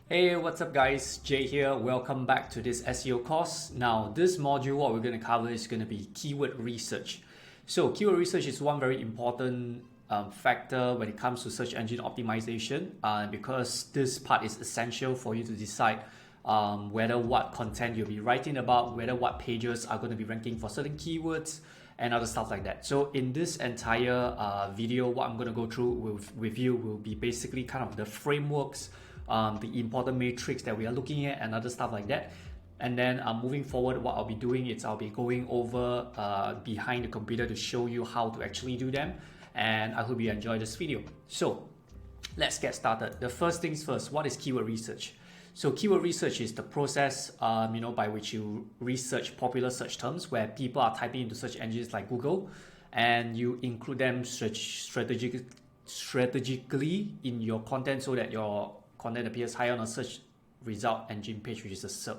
Hey, what's up guys? Jay here. Welcome back to this SEO course. Now, this module, what we're going to cover is going to be keyword research. So, keyword research is one very important factor when it comes to search engine optimization because this part is essential for you to decide whether what content you'll be writing about, whether what pages are going to be ranking for certain keywords, and other stuff like that. So in this entire video, what I'm going to go through with you will be basically kind of the frameworks, the important metrics that we are looking at and other stuff like that. And then moving forward, what I'll be doing is I'll be going over behind the computer to show you how to actually do them. And I hope you enjoy this video. So let's get started. The first things first, what is keyword research? So keyword research is the process, by which you research popular search terms where people are typing into search engines like Google, and you include them strategically in your content so that your content appears higher on a search result engine page, which is a SERP.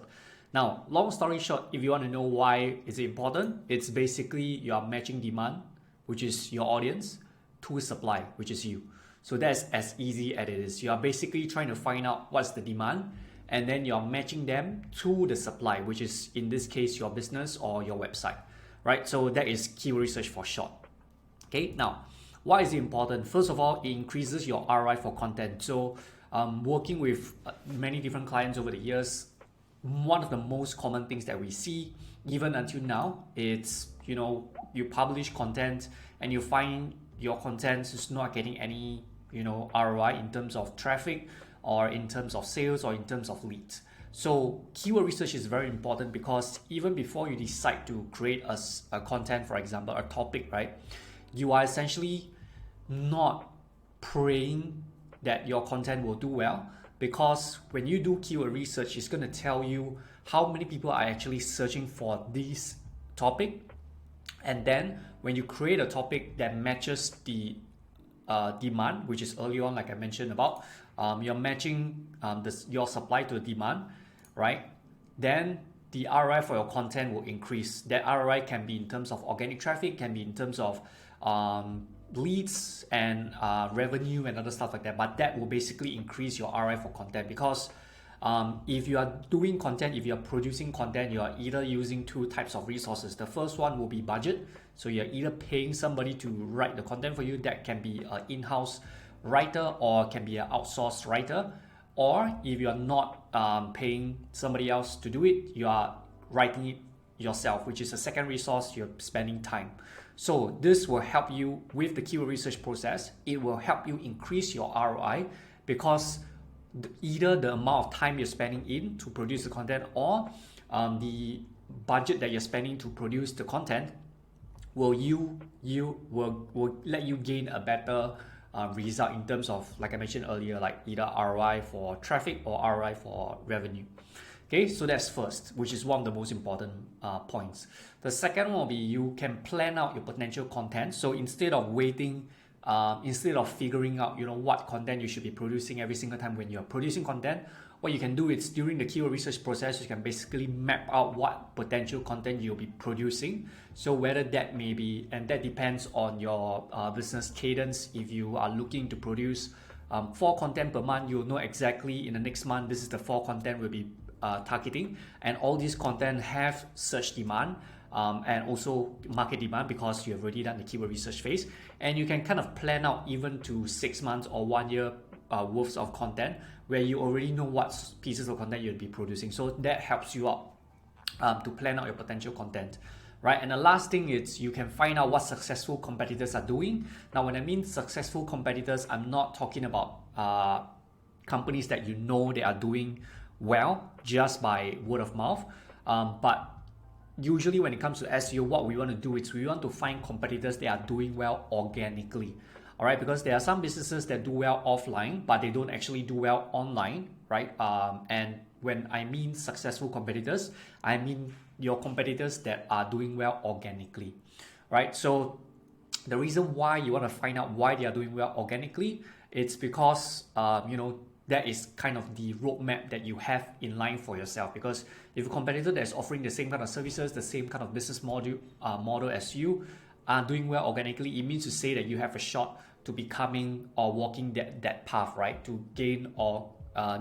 Now, long story short, if you want to know why is it important, it's basically you are matching demand, which is your audience, to supply, which is you. So that's as easy as it is. You are basically trying to find out what's the demand, and then you're matching them to the supply, which is in this case your business or your website, right? So that is keyword research for short. Okay, now why is it important? First of all, it increases your ROI for content. So working with many different clients over the years, one of the most common things that we see even until now, it's you publish content and you find your content is not getting any ROI in terms of traffic or in terms of sales or in terms of leads. So keyword research is very important because even before you decide to create a content, for example, a topic, right? You are essentially not praying that your content will do well, because when you do keyword research, it's going to tell you how many people are actually searching for this topic. And then when you create a topic that matches the demand, which is early on, like I mentioned about, you're matching your supply to the demand, right? Then the ROI for your content will increase. That ROI can be in terms of organic traffic, can be in terms of leads and revenue and other stuff like that. But that will basically increase your ROI for content, because if you are doing content, if you are producing content, you are either using two types of resources. The first one will be budget. So you're either paying somebody to write the content for you. That can be an in-house writer or can be an outsourced writer. Or if you are not paying somebody else to do it, you are writing it yourself, which is a second resource. You're spending time. So this will help you with the keyword research process. It will help you increase your ROI, because either the amount of time you're spending in to produce the content or the budget that you're spending to produce the content will let you gain a better result in terms of, like I mentioned earlier, like either ROI for traffic or ROI for revenue. Okay, so that's first, which is one of the most important points. The second one will be you can plan out your potential content. So instead of waiting, instead of figuring out what content you should be producing every single time when you're producing content, what you can do is during the keyword research process, you can basically map out what potential content you'll be producing. So whether that may be, and that depends on your business cadence. If you are looking to produce 4 content per month, you'll know exactly in the next month this is the 4 content we'll be targeting, and all these content have search demand and also market demand, because you have already done the keyword research phase, and you can kind of plan out even to 6 months or 1 year worth of content where you already know what pieces of content you'll be producing. So that helps you out to plan out your potential content, right? And the last thing is you can find out what successful competitors are doing. Now, when I mean successful competitors, I'm not talking about companies that they are doing well just by word of mouth, but usually when it comes to SEO, what we want to do is we want to find competitors that are doing well organically. All right, because there are some businesses that do well offline, but they don't actually do well online, right? And when I mean successful competitors, I mean your competitors that are doing well organically, right? So the reason why you want to find out why they are doing well organically, it's because that is kind of the roadmap that you have in line for yourself. Because if a competitor that is offering the same kind of services, the same kind of business model as you are doing well organically, it means to say that you have a shot to becoming or walking that path, right? To gain or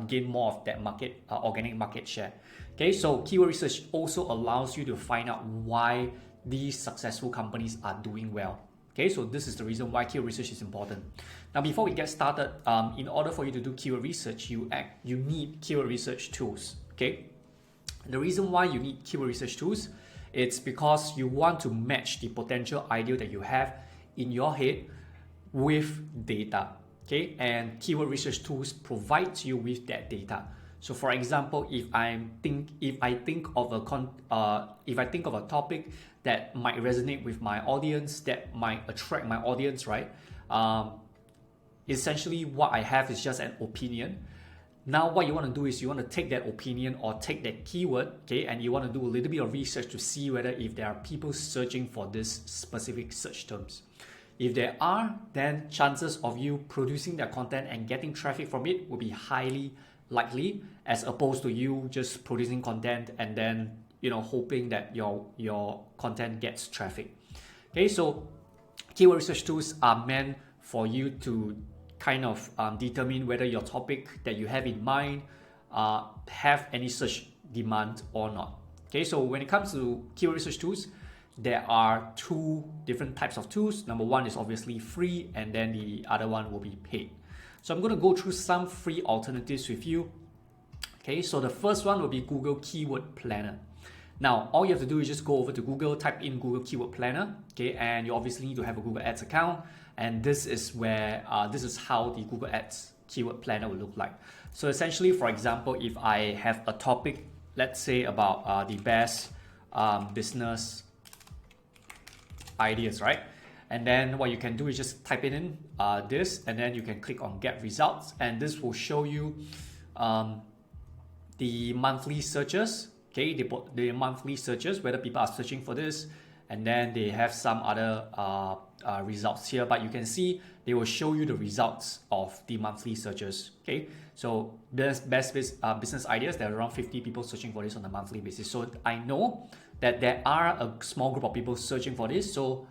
gain more of that market, organic market share. Okay, so keyword research also allows you to find out why these successful companies are doing well. Okay, so this is the reason why keyword research is important. Now, before we get started, in order for you to do keyword research, you need keyword research tools. Okay, the reason why you need keyword research tools, it's because you want to match the potential idea that you have in your head with data. Okay, and keyword research tools provides you with that data. So, for example, if I think of a topic that might resonate with my audience, that might attract my audience, right? Essentially, what I have is just an opinion. Now, what you want to do is you want to take that opinion or take that keyword, okay, and you want to do a little bit of research to see whether if there are people searching for this specific search terms. If there are, then chances of you producing that content and getting traffic from it will be highly likely, as opposed to you just producing content and then hoping that your content gets traffic. Okay, so keyword research tools are meant for you to kind of determine whether your topic that you have in mind have any search demand or not. Okay, so when it comes to keyword research tools, there are two different types of tools. Number one is obviously free, and then the other one will be paid. So I'm going to go through some free alternatives with you. Okay, so the first one will be Google Keyword Planner. Now, all you have to do is just go over to Google, type in Google Keyword Planner, okay, and you obviously need to have a Google Ads account. And this is how the Google Ads Keyword Planner will look like. So essentially, for example, if I have a topic, let's say about the best business ideas, right? And then what you can do is just type it in this, and then you can click on Get Results, and this will show you the monthly searches. Okay, the monthly searches, whether people are searching for this, and then they have some other results here, but you can see they will show you the results of the monthly searches. Okay, so best business ideas, there are around 50 people searching for this on a monthly basis. So I know that there are a small group of people searching for this, so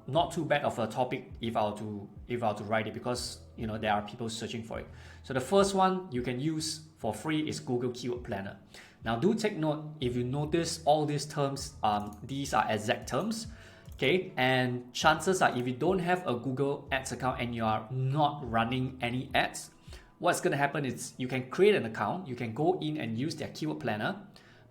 not too bad of a topic if I were to write it, because there are people searching for it. So the first one you can use for free is Google Keyword Planner. Now, do take note, if you notice all these terms, these are exact terms, okay? And chances are, if you don't have a Google Ads account and you are not running any ads, what's going to happen is you can create an account, you can go in and use their keyword planner,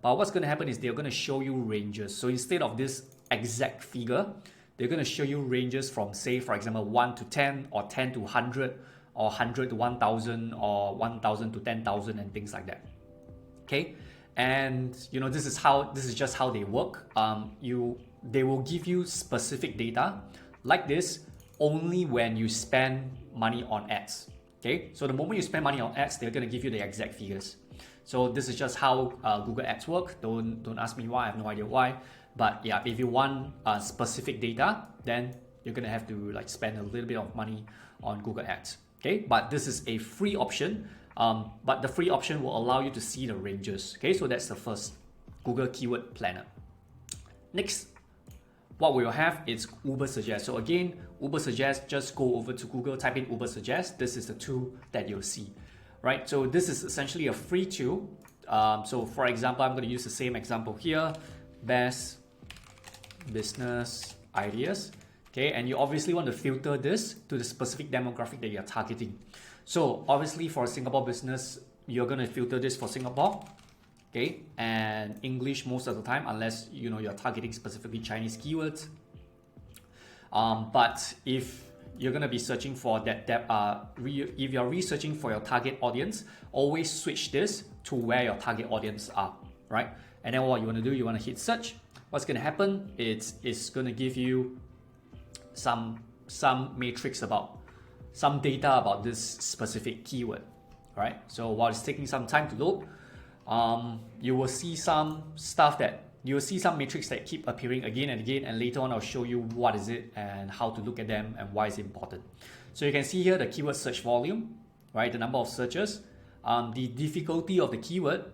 but what's going to happen is they're going to show you ranges. So instead of this exact figure, they're going to show you ranges from, say, for example, 1 to 10, or 10 to 100, or 100 to 1,000, or 1,000 to 10,000, and things like that. Okay? And this is just how they work. They will give you specific data like this only when you spend money on ads. Okay, so the moment you spend money on ads, they're going to give you the exact figures. So this is just how Google Ads work. Don't ask me why. I have no idea why. But yeah, if you want specific data, then you're going to have to spend a little bit of money on Google Ads. Okay, but this is a free option. But the free option will allow you to see the ranges. Okay, so that's the first, Google Keyword Planner. Next, what we will have is Uber Suggest. So again, Uber Suggest, just go over to Google, type in Uber Suggest. This is the tool that you'll see, right? So this is essentially a free tool. So for example, I'm going to use the same example here, best business ideas. Okay, and you obviously want to filter this to the specific demographic that you're targeting. So obviously for a Singapore business, you're going to filter this for Singapore, okay, and English most of the time, unless you're targeting specifically Chinese keywords. But if you're going to be searching for that, if you're researching for your target audience, always switch this to where your target audience are, right? And then what you want to do, you want to hit search. What's going to happen? It's going to give you some matrix about some data about this specific keyword, right? So while it's taking some time to load, you will see some matrix that keep appearing again and again, and later on I'll show you what is it and how to look at them and why it's important. So you can see here the keyword search volume, right? The number of searches, the difficulty of the keyword,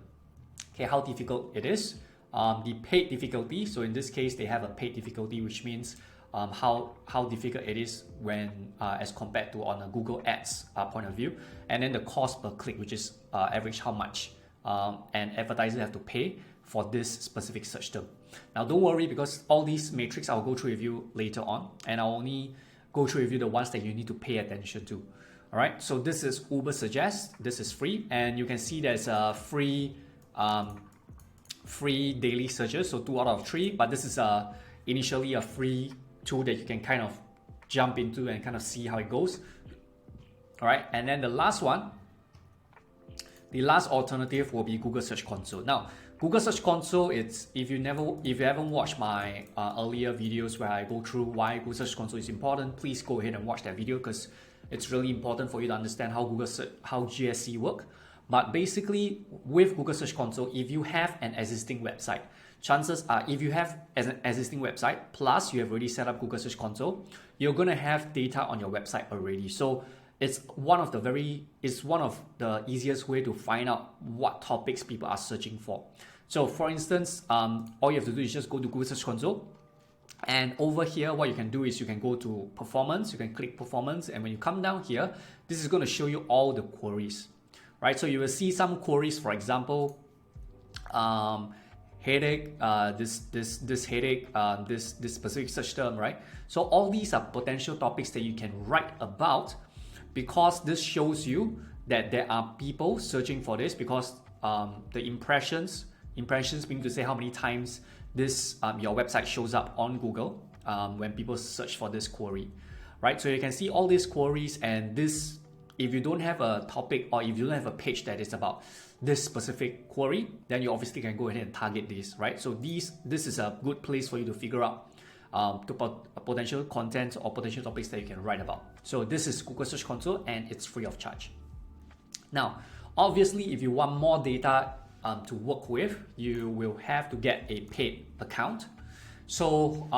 okay, how difficult it is, the paid difficulty. So in this case, they have a paid difficulty, which means how difficult it is when as compared to on a Google Ads point of view, and then the cost per click, which is average how much an advertiser have to pay for this specific search term. Now don't worry, because all these metrics I'll go through with you later on, and I'll only go through with you the ones that you need to pay attention to. All right, so this is Uber Suggest. This is free, and you can see there's a free daily searches, so 2 out of 3, but this is initially a free tool that you can kind of jump into and kind of see how it goes. All right, and then the last one, the last alternative will be Google Search Console. Now, Google Search Console, it's if you haven't watched my earlier videos where I go through why Google Search Console is important, please go ahead and watch that video, because it's really important for you to understand how how GSC work. But basically, with Google Search Console, if you have an existing website, chances are, if you have an existing website plus you have already set up Google Search Console, you're gonna have data on your website already. So it's one of the easiest way to find out what topics people are searching for. So for instance, all you have to do is just go to Google Search Console, and over here what you can do is you can go to performance, you can click performance, and when you come down here, this is going to show you all the queries, right? So you will see some queries, for example, headache, this headache, this specific search term, right? So all these are potential topics that you can write about, because this shows you that there are people searching for this, because the impressions mean to say how many times this your website shows up on Google when people search for this query, right? So you can see all these queries, and this, if you don't have a topic or if you don't have a page that is about this specific query, then you obviously can go ahead and target this, right? So this is a good place for you to figure out potential content or potential topics that you can write about. So this is Google Search Console, and it's free of charge. Now, obviously, if you want more data to work with, you will have to get a paid account. So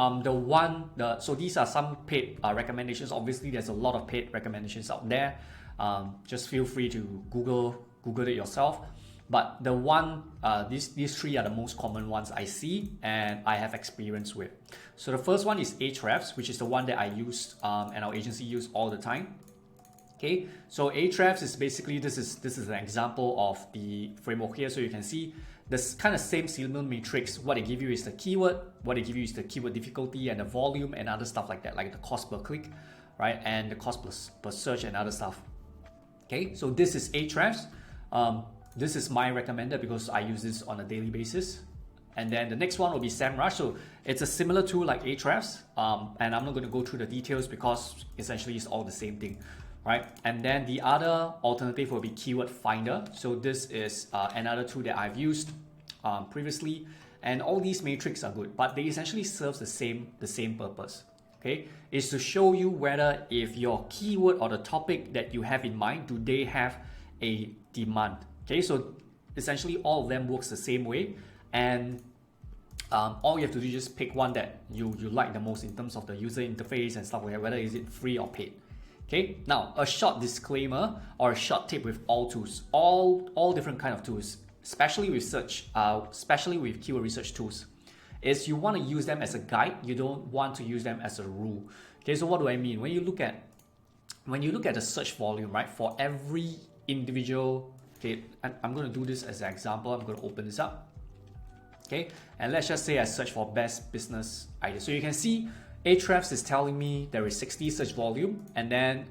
so these are some paid recommendations. Obviously, there's a lot of paid recommendations out there. Just feel free to Google it yourself. But the these 3 are the most common ones I see and I have experience with. So the first one is Ahrefs, which is the one that I use and our agency use all the time. Okay, so Ahrefs is basically, this is an example of the framework here. So you can see this kind of same similar matrix. What they give you is the keyword, what they give you is the keyword difficulty and the volume and other stuff like that, like the cost per click, right? And the cost per search and other stuff. Okay, so this is Ahrefs. This is my recommended because I use this on a daily basis. And then the next one will be SEMrush. So it's a similar tool like Ahrefs, and I'm not going to go through the details because essentially it's all the same thing, right? And then the other alternative will be Keyword Finder. So this is another tool that I've used previously, and all these metrics are good, but they essentially serve the same purpose. Okay, is to show you whether if your keyword or the topic that you have in mind, do they have a demand. Okay, so essentially all of them works the same way, and all you have to do is just pick one that you like the most in terms of the user interface and stuff like that, whether is it free or paid. Okay, now a short disclaimer or a short tip with all tools, all different kind of tools, especially with search, especially with keyword research tools, is you want to use them as a guide. You don't want to use them as a rule. Okay, so what do I mean? When you look at the search volume, right, for every individual, okay, I'm going to do this as an example. I'm going to open this up. Okay, and let's just say I search for best business ideas. So you can see Ahrefs is telling me there is 60 search volume, and then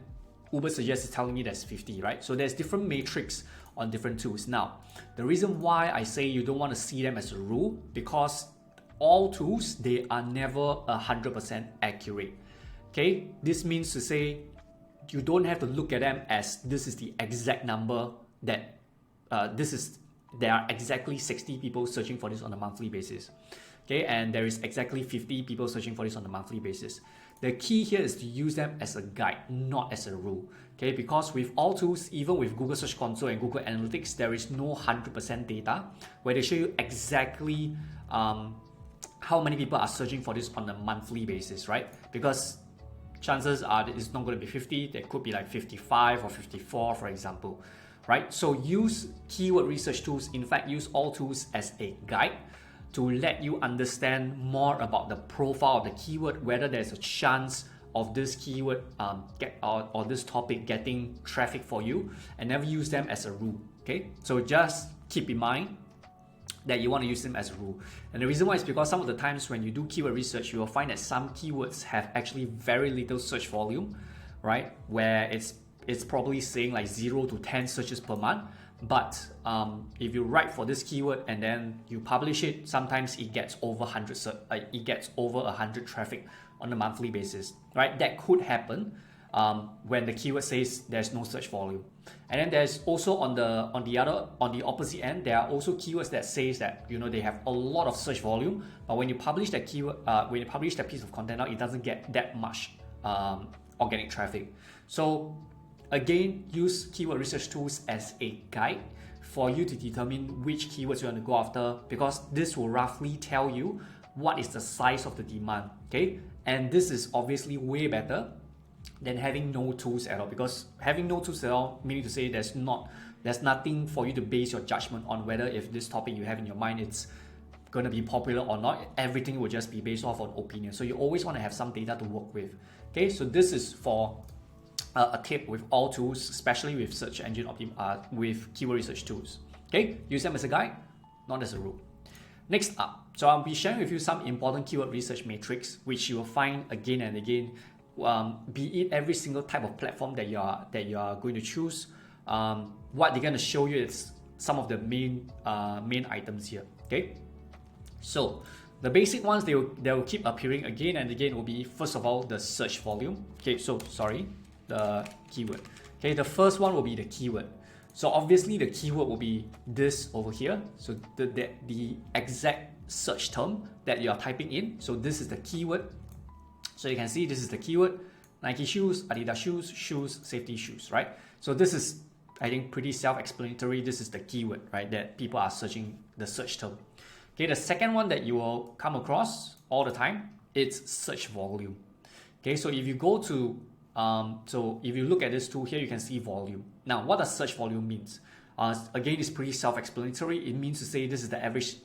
Uber Suggest is telling me there's 50, right? So there's different metrics on different tools. Now, the reason why I say you don't want to see them as a rule, because all tools, they are never 100% accurate. Okay, this means to say you don't have to look at them as this is the exact number that there are exactly 60 people searching for this on a monthly basis. Okay, and there is exactly 50 people searching for this on a monthly basis. The key here is to use them as a guide, not as a rule. Okay, because with all tools, even with Google Search Console and Google Analytics, there is no 100% data where they show you exactly how many people are searching for this on a monthly basis, right? Because chances are that it's not going to be 50, there could be like 55 or 54, for example, right? So use keyword research tools, in fact, use all tools as a guide, to let you understand more about the profile of the keyword, whether there's a chance of this keyword or this topic getting traffic for you, and never use them as a rule. Okay, so just keep in mind that you want to use them as a rule. And the reason why is because some of the times when you do keyword research, you will find that some keywords have actually very little search volume, right? Where it's probably saying like 0 to 10 searches per month. But if you write for this keyword and then you publish it, sometimes it gets over 100 traffic on a monthly basis, right? That could happen when the keyword says there's no search volume. And then there's also on the opposite end, there are also keywords that says that they have a lot of search volume, but when you publish that keyword, when you publish that piece of content out, it doesn't get that much organic traffic. So again, use keyword research tools as a guide for you to determine which keywords you want to go after, because this will roughly tell you what is the size of the demand. Okay, and this is obviously way better than having no tools at all, because having no tools at all, meaning to say there's nothing for you to base your judgment on whether if this topic you have in your mind it's going to be popular or not. Everything will just be based off on opinion. So you always want to have some data to work with. Okay, so this is for a tip with all tools, especially with search engine with keyword research tools. Okay, use them as a guide, not as a rule. Next up, so I'll be sharing with you some important keyword research metrics which you will find again and again, be it every single type of platform that you are going to choose. What they're going to show you is some of the main items here. Okay, so the basic ones they will keep appearing again and again will be, first of all, the search volume. Okay, so the keyword. Okay, the first one will be the keyword. So obviously the keyword will be this over here. So the exact search term that you are typing in. So this is the keyword. So you can see this is the keyword: Nike shoes, Adidas shoes, safety shoes, right? So this is, I think, pretty self-explanatory. This is the keyword, right, that people are searching, the search term. Okay, the second one that you will come across all the time, it's search volume. Okay, so if you go to so if you look at this tool here, you can see volume. Now, what does search volume means? Again, it's pretty self-explanatory. It means to say this is the average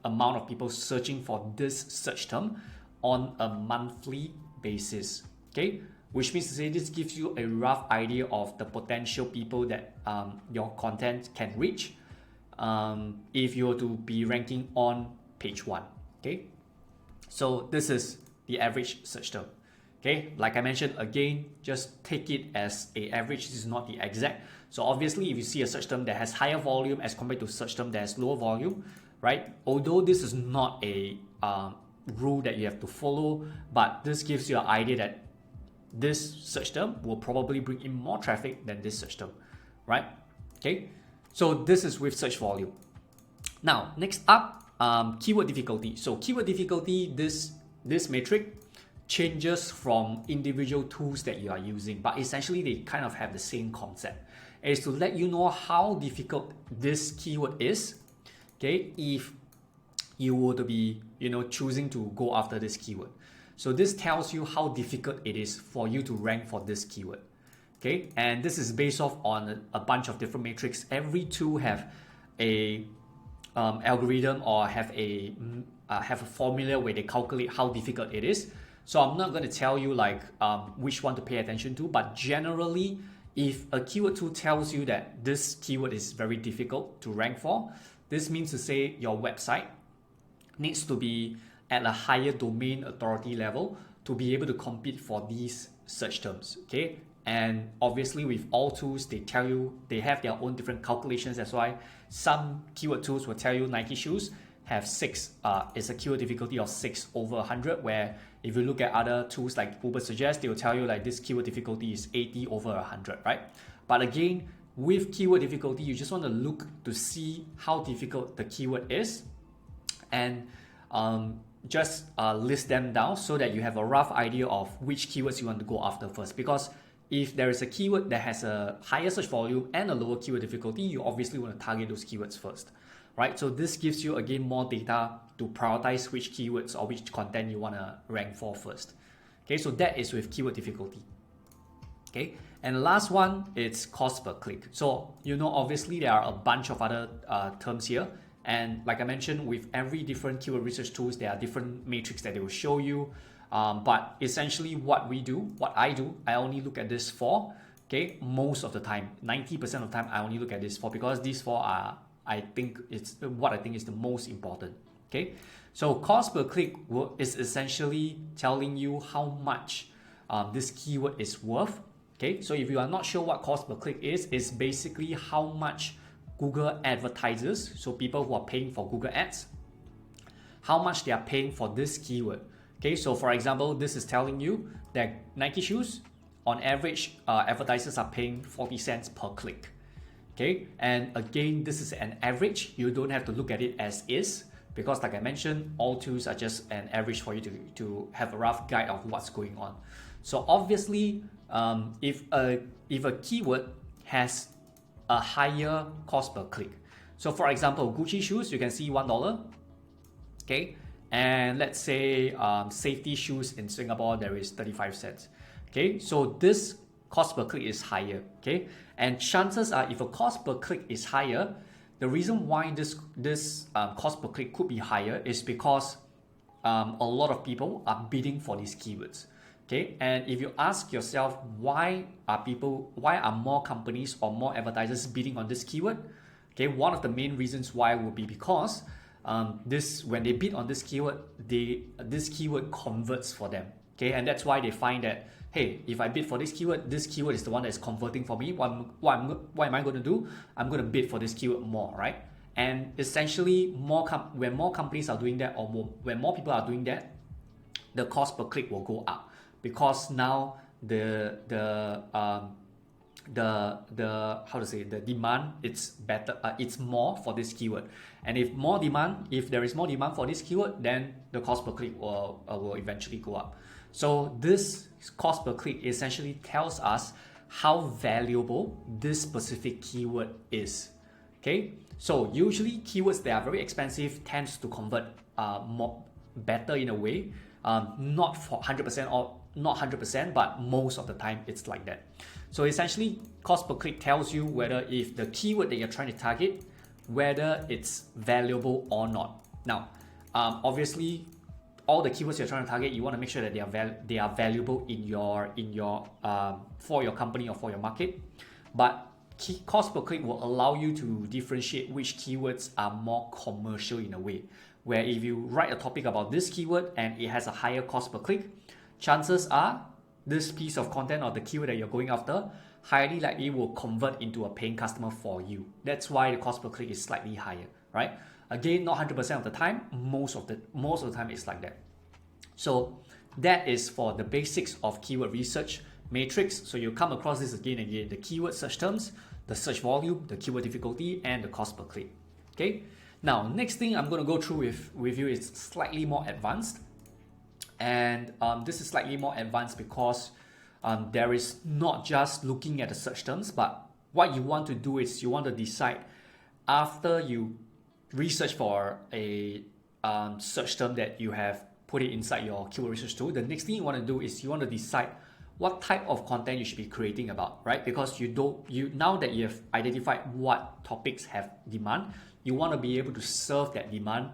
amount of people searching for this search term on a monthly basis. Okay, which means to say this gives you a rough idea of the potential people that your content can reach if you were to be ranking on page 1. Okay, so this is the average search term. Okay, like I mentioned, again, just take it as an average. This is not the exact. So obviously, if you see a search term that has higher volume as compared to a search term that has lower volume, right? Although this is not a rule that you have to follow, but this gives you an idea that this search term will probably bring in more traffic than this search term, right? Okay, so this is with search volume. Now, next up, keyword difficulty. So keyword difficulty, this metric changes from individual tools that you are using, but essentially they kind of have the same concept. It is to let you know how difficult this keyword is, okay, if you were to be choosing to go after this keyword. So this tells you how difficult it is for you to rank for this keyword. Okay, and this is based off on a bunch of different metrics. Every tool have a algorithm or have a formula where they calculate how difficult it is. So I'm not going to tell you like which one to pay attention to, but generally, if a keyword tool tells you that this keyword is very difficult to rank for, this means to say your website needs to be at a higher domain authority level to be able to compete for these search terms. Okay, and obviously with all tools, they tell you they have their own different calculations. That's why some keyword tools will tell you Nike shoes have 6 is a keyword difficulty of 6 over 100, where if you look at other tools like Uber Suggest, they will tell you like this keyword difficulty is 80 over 100, right? But again, with keyword difficulty, you just want to look to see how difficult the keyword is and just list them down so that you have a rough idea of which keywords you want to go after first. Because if there is a keyword that has a higher search volume and a lower keyword difficulty, you obviously want to target those keywords first, right? So this gives you, again, more data to prioritize which keywords or which content you want to rank for first. Okay, so that is with keyword difficulty. Okay, and the last one, it's cost per click. So, obviously there are a bunch of other terms here. And like I mentioned, with every different keyword research tools, there are different metrics that they will show you. But essentially what I do, I only look at this for, okay, most of the time, 90% of the time, I only look at this for, because these four are, I think is the most important, okay? So cost per click is essentially telling you how much this keyword is worth, okay? So if you are not sure what cost per click is, it's basically how much Google advertisers, so people who are paying for Google ads, how much they are paying for this keyword. Okay, so for example, this is telling you that Nike shoes, on average, advertisers are paying 40 cents per click. Okay, and again, this is an average. You don't have to look at it as is, because like I mentioned, all tools are just an average for you to have a rough guide of what's going on. So obviously, if a keyword has a higher cost per click, so for example, Gucci shoes, you can see $1. Okay, and let's say safety shoes in Singapore, there is 35 cents. Okay, so this cost per click is higher. Okay, and chances are, if a cost per click is higher, the reason why this cost per click could be higher is because a lot of people are bidding for these keywords. Okay, and if you ask yourself, why are more companies or more advertisers bidding on this keyword? Okay, one of the main reasons why will be because when they bid on this keyword, this keyword converts for them. Okay, and that's why they find that, hey, if I bid for this keyword is the one that's converting for me. What am I going to do? I'm going to bid for this keyword more, right? And essentially, when more companies are doing that, or when more people are doing that, the cost per click will go up, because now the demand, it's better, it's more for this keyword. And if there is more demand for this keyword, then the cost per click will eventually go up. So this cost per click essentially tells us how valuable this specific keyword is. Okay, so usually keywords that are very expensive tends to convert more better in a way, not for 100% or not 100%, but most of the time it's like that. So essentially, cost per click tells you whether if the keyword that you're trying to target, whether it's valuable or not. Now, obviously, all the keywords you're trying to target, you want to make sure that they are valuable in your for your company or for your market. But cost per click will allow you to differentiate which keywords are more commercial in a way. Where if you write a topic about this keyword and it has a higher cost per click, chances are this piece of content or the keyword that you're going after highly likely will convert into a paying customer for you. That's why the cost per click is slightly higher, right? Again, not 100% of the time, most of the time it's like that. So that is for the basics of keyword research matrix. So you come across this again and again: the keyword search terms, the search volume, the keyword difficulty, and the cost per click. Okay. Now, next thing I'm going to go through with you is slightly more advanced. And this is slightly more advanced because there is not just looking at the search terms, but what you want to do is you want to decide, after you research for a search term that you have put it inside your keyword research tool, the next thing you want to do is you want to decide what type of content you should be creating about, right? Because now that you have identified what topics have demand, you want to be able to serve that demand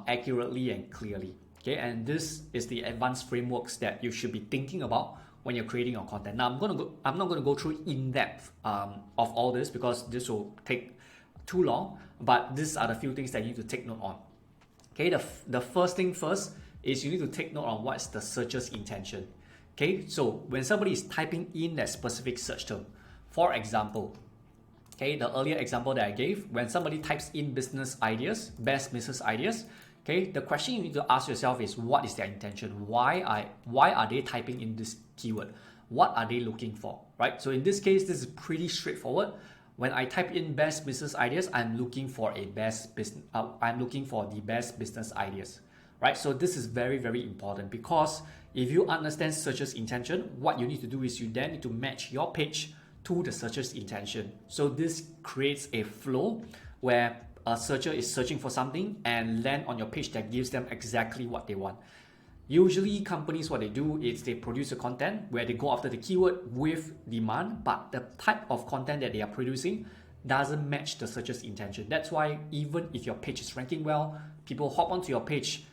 accurately and clearly. Okay, and this is the advanced frameworks that you should be thinking about when you're creating your content. Now, I'm not going to go through in depth of all this because this will take too long. But these are the few things that you need to take note on. Okay, the first thing first is you need to take note on what's the searcher's intention. Okay, so when somebody is typing in that specific search term, for example, okay, the earlier example that I gave, when somebody types in business ideas, best business ideas. Okay, the question you need to ask yourself is, what is their intention? Why are they typing in this keyword? What are they looking for? Right? So in this case, this is pretty straightforward. When I type in best business ideas, I'm looking for the best business ideas. Right? So this is very, very important, because if you understand searcher's intention, what you need to do is you then need to match your page to the searcher's intention. So this creates a flow where a searcher is searching for something and land on your page that gives them exactly what they want. Usually companies, what they do is they produce a content where they go after the keyword with demand, but the type of content that they are producing doesn't match the searcher's intention. That's why even if your page is ranking well, people hop onto your page,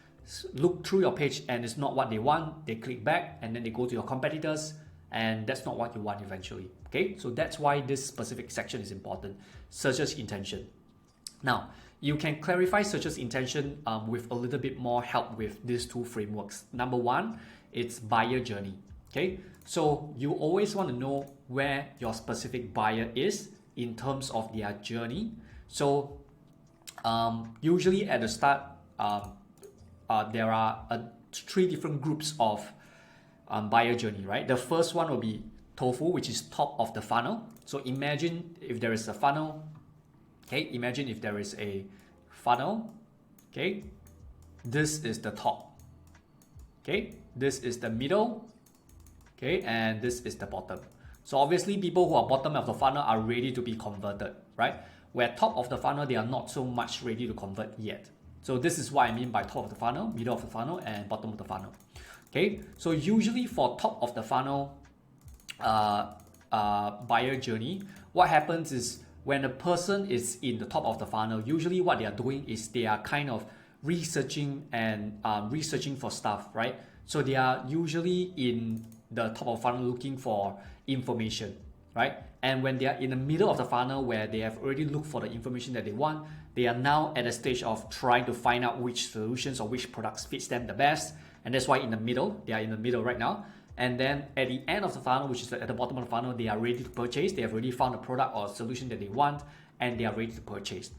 look through your page, and it's not what they want, they click back and then they go to your competitors, and that's not what you want eventually. Okay, so that's why this specific section is important, searcher's intention. Now, you can clarify searcher's intention with a little bit more help with these two frameworks. Number one, it's buyer journey. Okay, so you always want to know where your specific buyer is in terms of their journey. So usually at the start, there are three different groups of buyer journey, right? The first one will be TOFU, which is top of the funnel. So imagine if there is a funnel. Okay, imagine if there is a funnel. Okay, this is the top. Okay, this is the middle. Okay, and this is the bottom. So obviously people who are bottom of the funnel are ready to be converted, right? Where top of the funnel, they are not so much ready to convert yet. So this is what I mean by top of the funnel, middle of the funnel, and bottom of the funnel. Okay, so usually for top of the funnel buyer journey, what happens is when a person is in the top of the funnel, usually what they are doing is they are kind of researching and researching for stuff, right? So they are usually in the top of the funnel looking for information, right? And when they are in the middle of the funnel where they have already looked for the information that they want, they are now at a stage of trying to find out which solutions or which products fits them the best. And that's why in the middle, they are in the middle right now. And then at the end of the funnel, which is at the bottom of the funnel, they are ready to purchase. They have already found a product or a solution that they want, and they are ready to purchase.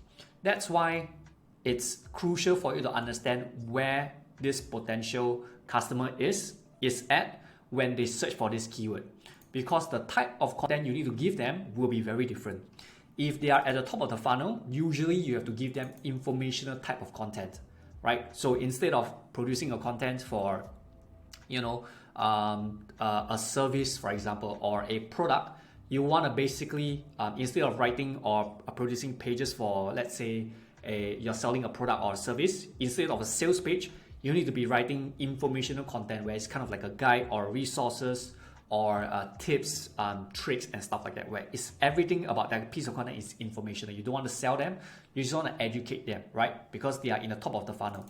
That's why it's crucial for you to understand where this potential customer is at when they search for this keyword. Because the type of content you need to give them will be very different. If they are at the top of the funnel, usually you have to give them informational type of content, right? So instead of producing a content for, a service, for example, or a product, you want to basically, instead of writing or producing pages for, let's say, you're selling a product or a service, instead of a sales page, you need to be writing informational content where it's kind of like a guide or resources or tips, tricks and stuff like that, where it's everything about that piece of content is informational. You don't want to sell them, you just want to educate them, right? Because they are in the top of the funnel.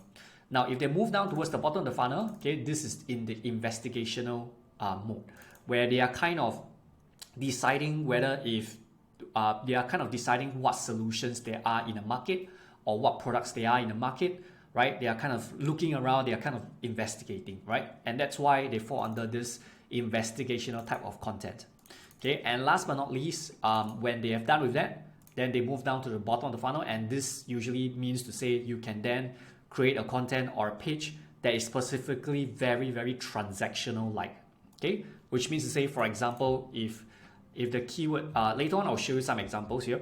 Now, if they move down towards the bottom of the funnel, okay, this is in the investigational mode, where they are kind of deciding whether they are kind of deciding what solutions there are in the market or what products there are in the market, right? They are kind of looking around, they are kind of investigating, right? And that's why they fall under this investigational type of content. Okay, and last but not least, when they have done with that, then they move down to the bottom of the funnel, and this usually means to say you can then create a content or a page that is specifically very, very transactional like. Okay, which means to say, for example, if the keyword, later on I'll show you some examples here,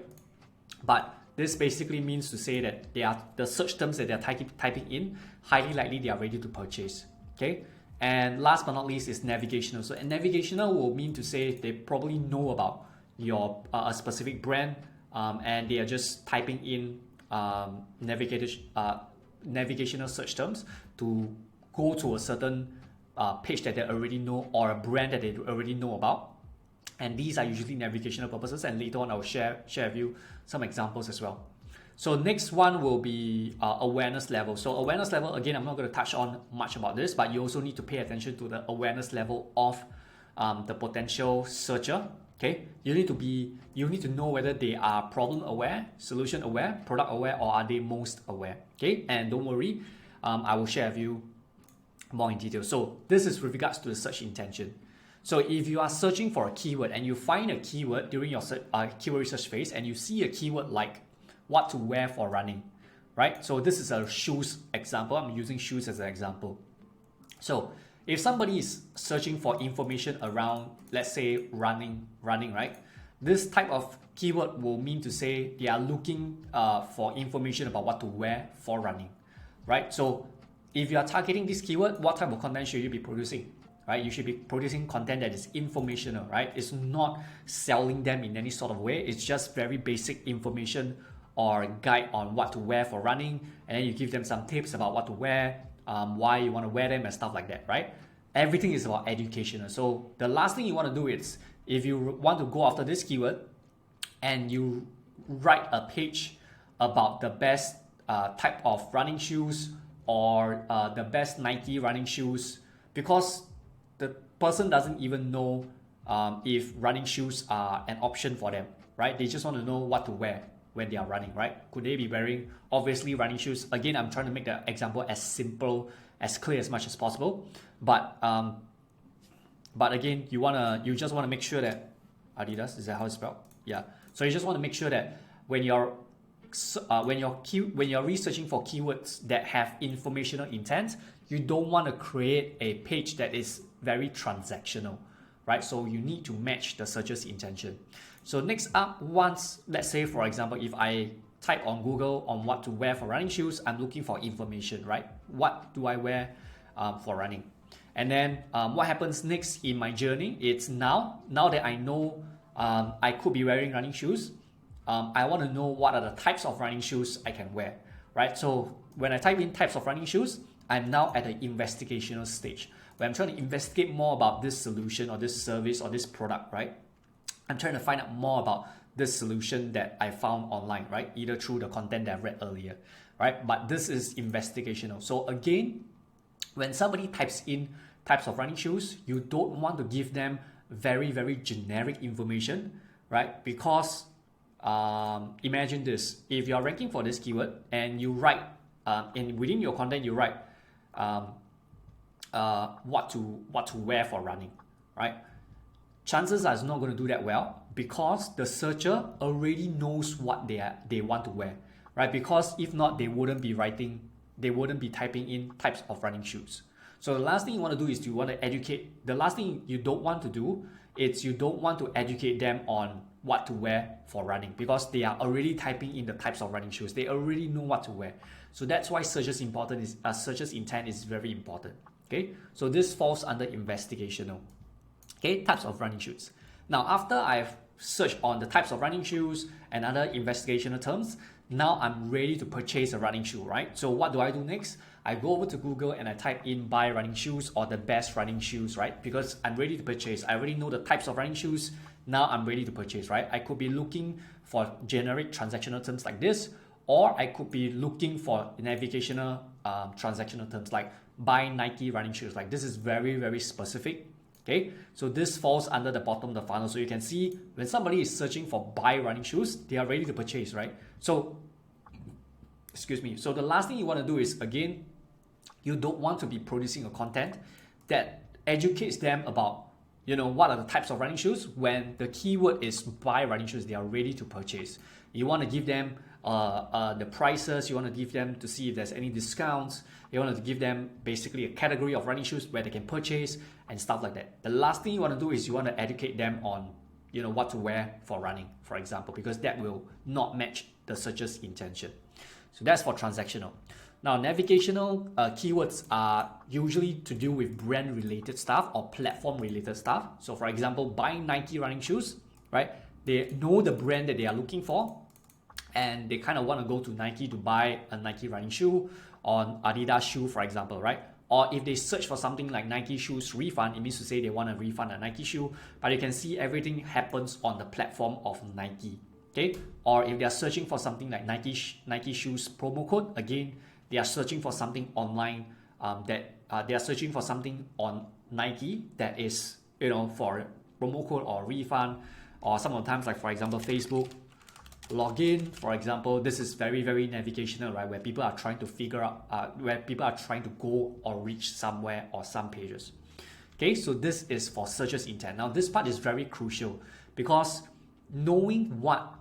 but this basically means to say that they are the search terms that they're typing in, highly likely they are ready to purchase. Okay, and last but not least is navigational. So navigational will mean to say they probably know about your a specific brand, and they are just typing in navigational search terms to go to a certain page that they already know or a brand that they already know about. And these are usually navigational purposes, and later on I'll share with you some examples as well. So next one will be awareness level. So awareness level, again, I'm not going to touch on much about this, but you also need to pay attention to the awareness level of the potential searcher. Okay, you need to know whether they are problem aware, solution aware, product aware, or are they most aware. Okay, and don't worry, I will share with you more in detail. So this is with regards to the search intention. So if you are searching for a keyword and you find a keyword during your keyword research phase, and you see a keyword like what to wear for running, right? So this is a shoes example. I'm using shoes as an example. So if somebody is searching for information around, let's say, running, right? This type of keyword will mean to say they are looking for information about what to wear for running, right? So if you are targeting this keyword, what type of content should you be producing? Right, you should be producing content that is informational, right? It's not selling them in any sort of way. It's just very basic information or guide on what to wear for running, and then you give them some tips about what to wear, why you want to wear them and stuff like that, right? Everything is about educational. So the last thing you want to do is, if you want to go after this keyword and you write a page about the best type of running shoes or the best Nike running shoes, because the person doesn't even know if running shoes are an option for them, right? They just want to know what to wear when they are running, right? Could they be wearing obviously running shoes? Again, I'm trying to make the example as simple, as clear as much as possible. But again, you just want to make sure that Adidas, is that how it's spelled? Yeah. So you just want to make sure that when you're researching for keywords that have informational intent, you don't want to create a page that is very transactional, right? So you need to match the searcher's intention. So next up, once, let's say for example, if I type on Google on what to wear for running shoes, I'm looking for information, right? What do I wear for running? And then what happens next in my journey? It's now that I know I could be wearing running shoes, I want to know what are the types of running shoes I can wear, right? So when I type in types of running shoes, I'm now at the investigational stage where I'm trying to investigate more about this solution or this service or this product, right? I'm trying to find out more about this solution that I found online, right? Either through the content that I read earlier, right? But this is investigational. So again, when somebody types in types of running shoes, you don't want to give them very, very generic information, right? Because imagine this, if you're ranking for this keyword and you write, and within your content, you write what to wear for running, right? Chances are it's not going to do that well because the searcher already knows what they want to wear, right? Because if not, they wouldn't be typing in types of running shoes. So the last thing you want to do is you want to educate. The last thing you don't want to do is you don't want to educate them on what to wear for running because they are already typing in the types of running shoes. They already know what to wear. So that's why searcher's intent is very important. Okay, so this falls under investigational. Okay, types of running shoes. Now, after I've searched on the types of running shoes and other investigational terms, now I'm ready to purchase a running shoe, right? So what do I do next? I go over to Google and I type in buy running shoes or the best running shoes, right? Because I'm ready to purchase. I already know the types of running shoes. Now I'm ready to purchase, right? I could be looking for generic transactional terms like this, or I could be looking for navigational transactional terms like buy Nike running shoes. Like this is very, very specific. Okay, so this falls under the bottom of the funnel. So you can see when somebody is searching for buy running shoes, they are ready to purchase, right? So, excuse me. So the last thing you want to do is, again, you don't want to be producing a content that educates them about, what are the types of running shoes. When the keyword is buy running shoes, they are ready to purchase. You want to give them the prices. You want to give them to see if there's any discounts. You want to give them basically a category of running shoes where they can purchase and stuff like that. The last thing you want to do is you want to educate them on, what to wear for running, for example, because that will not match the searcher's intention. So that's for transactional. Now, navigational keywords are usually to do with brand-related stuff or platform-related stuff. So, for example, buying Nike running shoes, right? They know the brand that they are looking for, and they kind of want to go to Nike to buy a Nike running shoe or Adidas shoe, for example, right? Or if they search for something like Nike shoes refund, it means to say they want to refund a Nike shoe, but you can see everything happens on the platform of Nike, okay? Or if they are searching for something like Nike shoes promo code, again, they are searching for something online they are searching for something on Nike that is, for promo code or refund, or some of the times, like for example, Facebook login, for example. This is very, very navigational, right? Where people are trying to figure out, where people are trying to go or reach somewhere or some pages. Okay, so this is for searcher's intent. Now, this part is very crucial because knowing what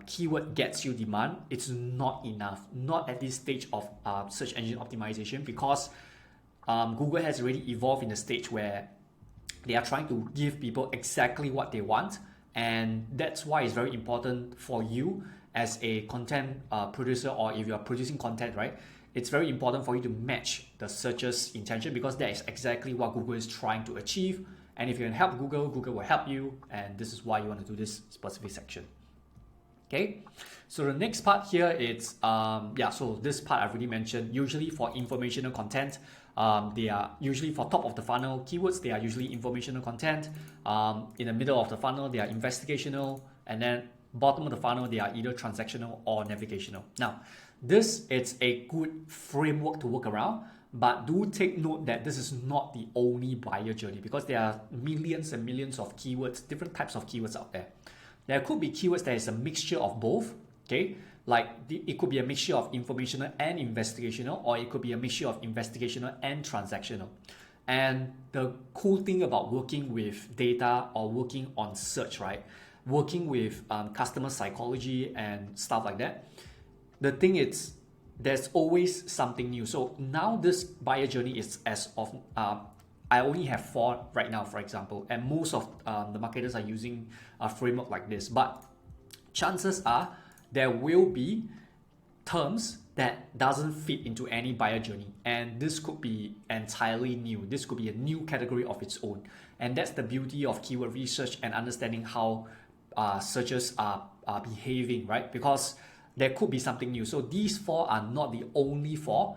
keyword gets you demand, it's not enough, not at this stage of search engine optimization, because Google has already evolved in a stage where they are trying to give people exactly what they want. And that's why it's very important for you as a content producer, or if you're producing content, right? It's very important for you to match the searcher's intention, because that is exactly what Google is trying to achieve. And if you can help Google, Google will help you. And this is why you want to do this specific section. Okay, so the next part here is, so this part I've already mentioned. Usually for informational content, they are usually for top of the funnel keywords, they are usually informational content. In the middle of the funnel, they are investigational. And then Bottom of the funnel, they are either transactional or navigational. Now, this is a good framework to work around, but do take note that this is not the only buyer journey, because there are millions and millions of keywords, different types of keywords out there. There could be keywords that is a mixture of both, okay? Like it could be a mixture of informational and investigational, or it could be a mixture of investigational and transactional. And the cool thing about working with data or working on search, right? Working with customer psychology and stuff like that, the thing is, there's always something new. So now this buyer journey is as of, I only have 4 right now, for example, and most of the marketers are using a framework like this. But chances are there will be terms that doesn't fit into any buyer journey, and this could be entirely new. This could be a new category of its own, and that's the beauty of keyword research and understanding how searchers are behaving, right? Because there could be something new. So these 4 are not the only 4,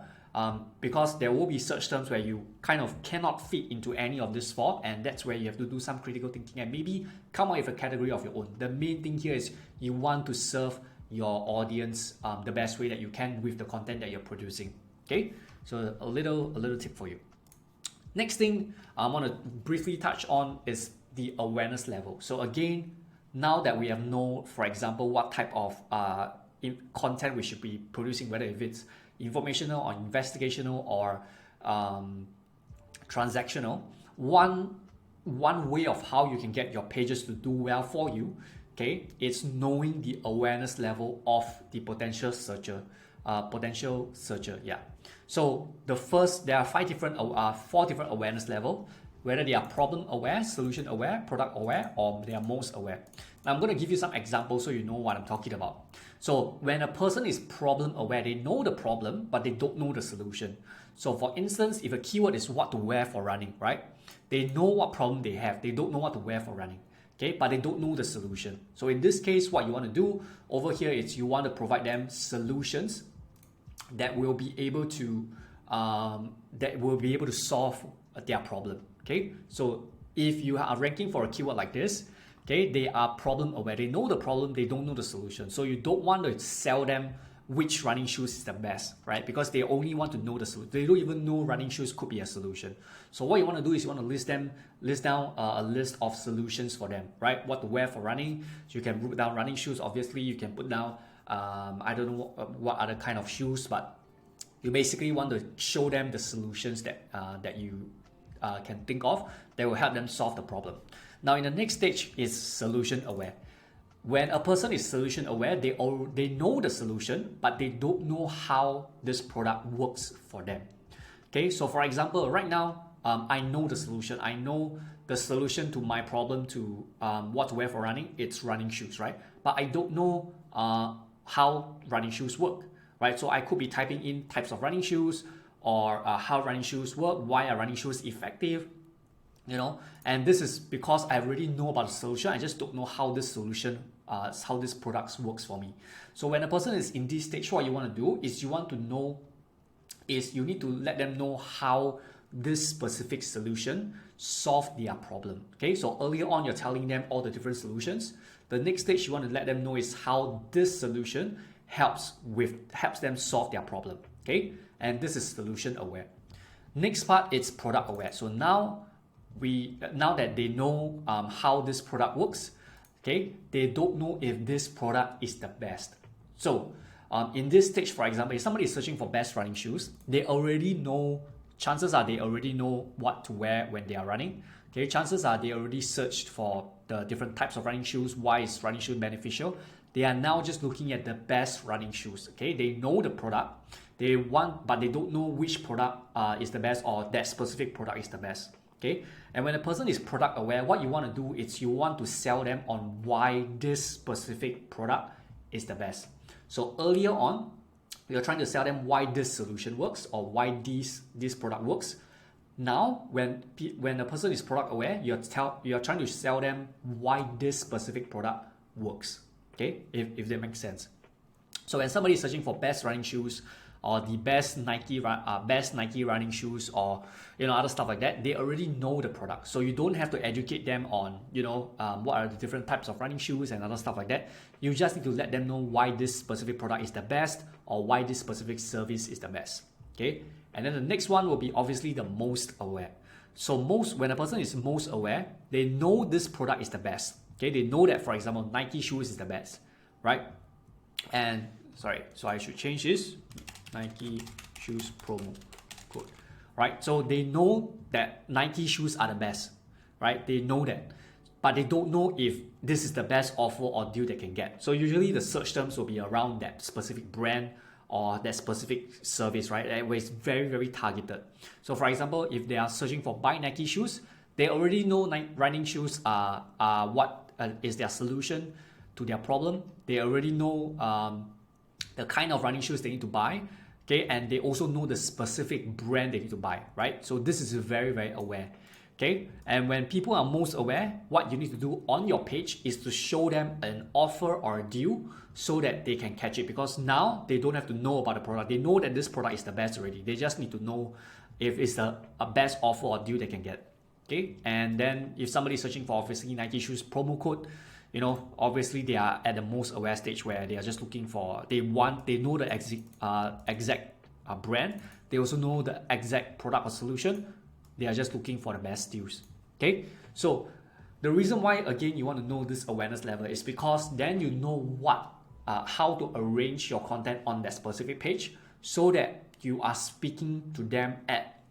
because there will be search terms where you kind of cannot fit into any of these 4, and that's where you have to do some critical thinking and maybe come up with a category of your own. The main thing here is you want to serve your audience the best way that you can with the content that you're producing. Okay, so a little tip for you. Next thing I want to briefly touch on is the awareness level. So again, now that we have known, for example, what type of content we should be producing, whether if it's informational or investigational or transactional, one way of how you can get your pages to do well for you, okay, it's knowing the awareness level of the potential searcher. Yeah. So there are 4 different awareness level, whether they are problem aware, solution aware, product aware, or they are most aware. Now I'm going to give you some examples so you know what I'm talking about. So when a person is problem aware, they know the problem, but they don't know the solution. So for instance, if a keyword is what to wear for running, right? They know what problem they have. They don't know what to wear for running, okay? But they don't know the solution. So in this case, what you want to do over here is you want to provide them solutions that will be able to solve their problem, okay? So if you are ranking for a keyword like this, okay, they are problem aware. They know the problem, they don't know the solution. So you don't want to sell them which running shoes is the best, right? Because they only want to know the solution. They don't even know running shoes could be a solution. So what you want to do is you want to list down a list of solutions for them, right? What to wear for running. So you can put down running shoes. Obviously, you can put down I don't know what other kind of shoes, but you basically want to show them the solutions that you can think of that will help them solve the problem. Now, in the next stage is solution aware. When a person is solution aware, they know the solution, but they don't know how this product works for them. Okay, so for example, right now, I know the solution. I know the solution to my problem to what to wear for running. It's running shoes, right? But I don't know how running shoes work, right? So I could be typing in types of running shoes or how running shoes work, why are running shoes effective, you know, and this is because I already know about the solution. I just don't know how this solution, how this product works for me. So when a person is in this stage, what you want to do is you need to let them know how this specific solution solve their problem. Okay, so earlier on you're telling them all the different solutions. The next stage you want to let them know is how this solution helps them solve their problem. Okay, and this is solution aware. Next part is product aware. So now that they know how this product works, okay, they don't know if this product is the best. So in this stage, for example, if somebody is searching for best running shoes, chances are they already know what to wear when they are running. Okay, chances are they already searched for the different types of running shoes. Why is running shoe beneficial? They are now just looking at the best running shoes. Okay, they know the product but they don't know which product is the best, or that specific product is the best. Okay, and when a person is product aware, what you want to do is you want to sell them on why this specific product is the best. So earlier on, you're trying to sell them why this solution works or why this product works. Now, when a person is product aware, you're trying to sell them why this specific product works. Okay, if that makes sense. So when somebody is searching for best running shoes, or the best Nike running shoes, or other stuff like that. They already know the product, so you don't have to educate them on what are the different types of running shoes and other stuff like that. You just need to let them know why this specific product is the best, or why this specific service is the best. Okay, and then the next one will be obviously the most aware. So when a person is most aware, they know this product is the best. Okay, they know that, for example, Nike shoes is the best, right? And sorry, so I should change this, Nike shoes promo code, right? So they know that Nike shoes are the best, right? They know that, but they don't know if this is the best offer or deal they can get. So usually the search terms will be around that specific brand or that specific service, right? Where it's very, very targeted. So for example, if they are searching for buy Nike shoes, they already know running shoes are what is their solution to their problem. They already know the kind of running shoes they need to buy, okay? And they also know the specific brand they need to buy, right? So this is very, very aware, okay? And when people are most aware, what you need to do on your page is to show them an offer or a deal so that they can catch it, because now they don't have to know about the product. They know that this product is the best already. They just need to know if it's a best offer or deal they can get, okay? And then if somebody's searching for obviously Nike shoes promo code, obviously they are at the most aware stage where they are just looking for, they know the exact brand. They also know the exact product or solution. They are just looking for the best deals, okay? So the reason why, again, you want to know this awareness level is because then you know how to arrange your content on that specific page so that you are speaking to them at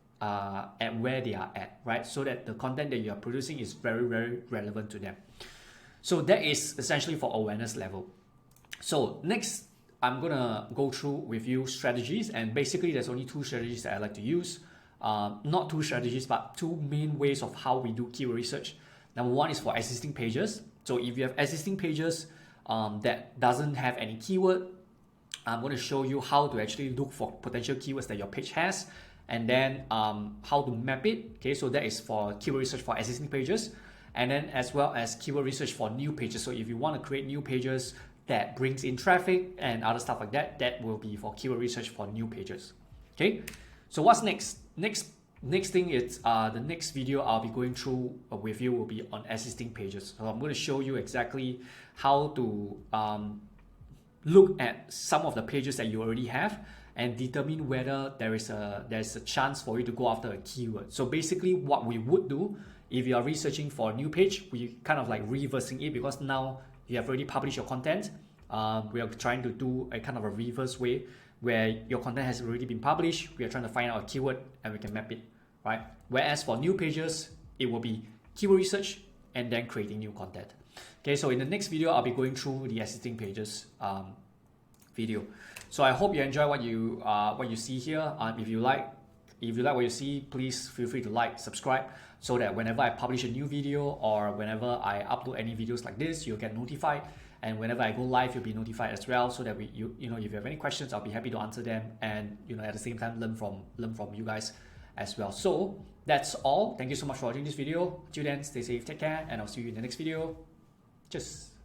where they are at, right? So that the content that you are producing is very, very relevant to them. So that is essentially for awareness level. So next, I'm gonna go through with you strategies, and basically there's only two strategies that I like to use. Not two strategies, but two main ways of how we do keyword research. Number one is for existing pages. So if you have existing pages that doesn't have any keyword, I'm going to show you how to actually look for potential keywords that your page has, and then how to map it. Okay, so that is for keyword research for existing pages, and then as well as keyword research for new pages. So if you want to create new pages that brings in traffic and other stuff like that, that will be for keyword research for new pages. Okay, so what's next? Next thing is the next video I'll be going through with you will be on existing pages. So I'm going to show you exactly how to look at some of the pages that you already have and determine whether there's a chance for you to go after a keyword. So basically what we would do if you are researching for a new page, we kind of like reversing it, because now you have already published your content. We are trying to do a kind of a reverse way where your content has already been published. We are trying to find out a keyword and we can map it, right? Whereas for new pages, it will be keyword research and then creating new content. Okay, so in the next video, I'll be going through the existing pages video. So I hope you enjoy what you see here. If you like what you see, please feel free to like, subscribe, so that whenever I publish a new video or whenever I upload any videos like this, you'll get notified. And whenever I go live, you'll be notified as well, so that if you have any questions, I'll be happy to answer them, and at the same time learn from you guys as well. So that's all. Thank you so much for watching this video. Till then, stay safe, take care, and I'll see you in the next video. Cheers.